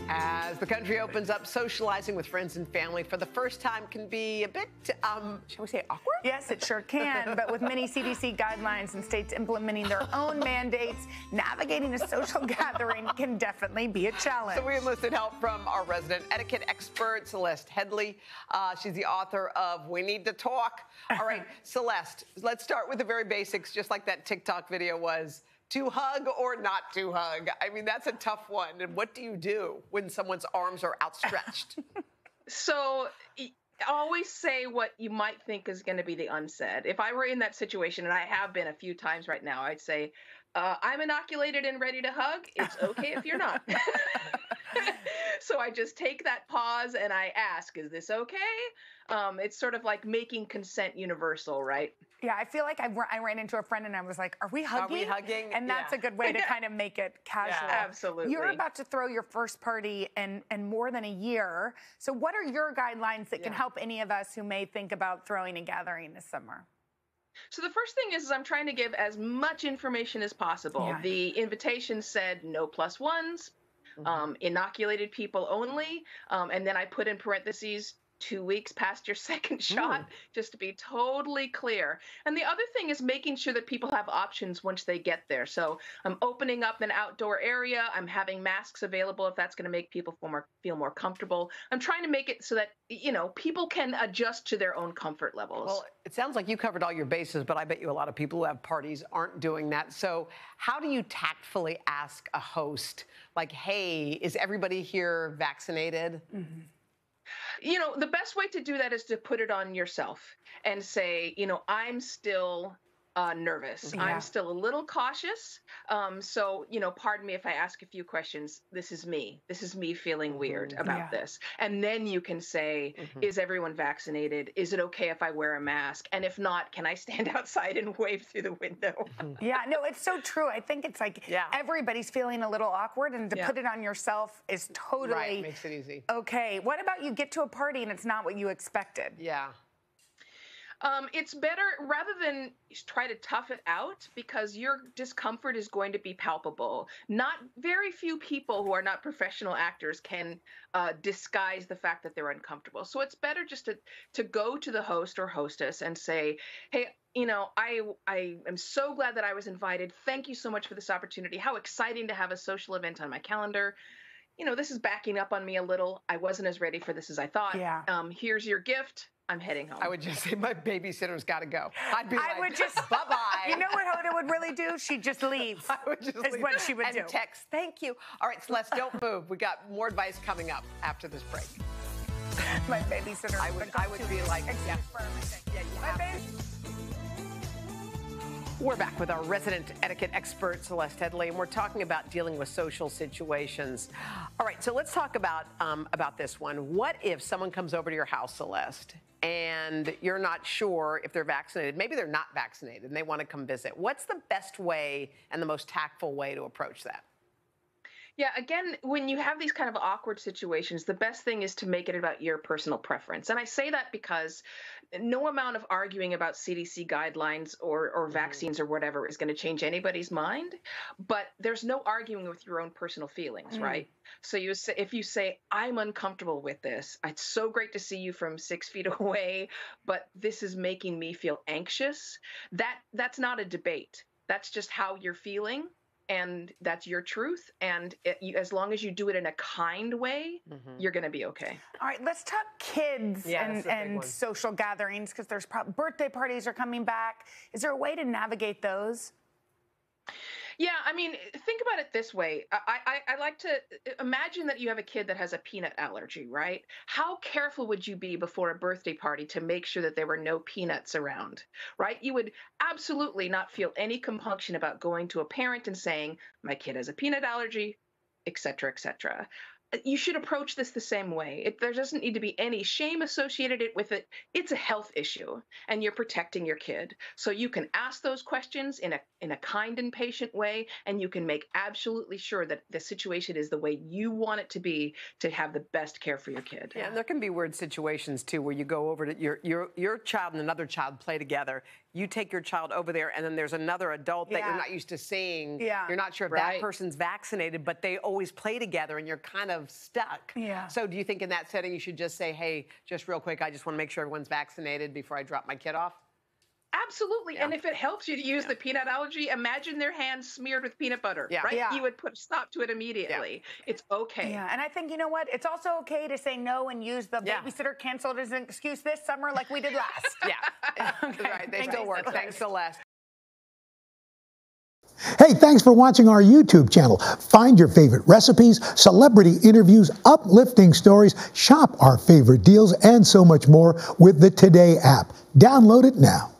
As the country opens up, socializing with friends and family for the first time can be a bit, shall we say, awkward? Yes, it sure can. But with many CDC guidelines and states implementing their own mandates, navigating a social gathering can definitely be a challenge. So we enlisted help from our resident etiquette expert, Celeste Headlee. She's the author of We Need to Talk. All right, Celeste, let's start with the very basics, just like that TikTok video was. To hug or not to hug? I mean, that's a tough one. And what do you do when someone's arms are outstretched? So always say what you might think is going to be the unsaid. If I were in that situation, and I have been a few times right now, I'd say, I'm inoculated and ready to hug. It's okay if you're not. So I just take that pause and I ask, is this okay? It's sort of like making consent universal, right? Yeah, I feel like I ran into a friend and I was like, are we hugging? Are we hugging? And that's a good way to kind of make it casual. Yeah, absolutely. You're about to throw your first party in more than a year. So what are your guidelines that can help any of us who may think about throwing a gathering this summer? So the first thing is I'm trying to give as much information as possible. Yeah. The invitation said no plus ones, inoculated people only, and then I put in parentheses 2 weeks past your second shot, just to be totally clear. And the other thing is making sure that people have options once they get there. So I'm opening up an outdoor area. I'm having masks available if that's going to make people feel more comfortable. I'm trying to make it so that, you know, people can adjust to their own comfort levels. Well, it sounds like you covered all your bases, but I bet you a lot of people who have parties aren't doing that. So how do you tactfully ask a host, like, hey, is everybody here vaccinated? You know, the best way to do that is to put it on yourself and say, you know, I'm still nervous. Yeah. I'm still a little cautious. So, you know, pardon me if I ask a few questions. This is me. This is me feeling weird about this. And then you can say, is everyone vaccinated? Is it okay if I wear a mask? And if not, can I stand outside and wave through the window? Yeah, no, it's so true. I think it's like everybody's feeling a little awkward, and to put it on yourself is totally makes it easy. Okay. What about you get to a party and it's not what you expected? Yeah. It's better rather than try to tough it out, because your discomfort is going to be palpable. Not very few people who are not professional actors can disguise the fact that they're uncomfortable. So it's better just to go to the host or hostess and say, hey, you know, I am so glad that I was invited. Thank you so much for this opportunity. How exciting to have a social event on my calendar. You know, this is backing up on me a little. I wasn't as ready for this as I thought. Yeah. Here's your gift. I'm heading home. I would just say my babysitter's got to go. I'd be like, would just bye-bye. You know what Hoda would really do? She'd just leave. I would just leave. What she would do. And text, thank you. All right, Celeste, don't move. We got more advice coming up after this break. My babysitter. I would be like, We're back with our resident etiquette expert, Celeste Headlee, and we're talking about dealing with social situations. All right, so let's talk about this one. What if someone comes over to your house, Celeste, and you're not sure if they're vaccinated? Maybe they're not vaccinated and they want to come visit. What's the best way and the most tactful way to approach that? Yeah, again, when you have these kind of awkward situations, the best thing is to make it about your personal preference. And I say that because no amount of arguing about CDC guidelines or vaccines or whatever is going to change anybody's mind. But there's no arguing with your own personal feelings, right? So if you say, I'm uncomfortable with this, it's so great to see you from 6 feet away, but this is making me feel anxious. That's not a debate. That's just how you're feeling. And that's your truth. And as long as you do it in a kind way, you're going to be okay. All right, let's talk kids and social gatherings, because there's birthday parties are coming back. Is there a way to navigate those? Yeah, I mean, think about it this way. I like to imagine that you have a kid that has a peanut allergy, right? How careful would you be before a birthday party to make sure that there were no peanuts around, right? You would absolutely not feel any compunction about going to a parent and saying, my kid has a peanut allergy, et cetera, et cetera. You should approach this the same way. There doesn't need to be any shame associated with it. It's a health issue, and you're protecting your kid. So you can ask those questions in a kind and patient way, and you can make absolutely sure that the situation is the way you want it to be to have the best care for your kid. Yeah, and there can be weird situations, too, where you go over to your child and another child play together. you take your child over there and then there's another adult that you're not used to seeing. You're not sure if that person's vaccinated, but they always play together and you're kind of stuck. So do you think in that setting you should just say, hey, just real quick, I just want to make sure everyone's vaccinated before I drop my kid off? Absolutely. And if it helps you to use the peanut allergy, imagine their hands smeared with peanut butter, right? You would put a stop to it immediately. It's okay. And I think, you know what? It's also okay to say no and use the babysitter canceled as an excuse this summer like we did last. Right. They still work. Thanks, Celeste. Hey, thanks for watching our YouTube channel. Find your favorite recipes, celebrity interviews, uplifting stories, shop our favorite deals, and so much more with the Today app. Download it now.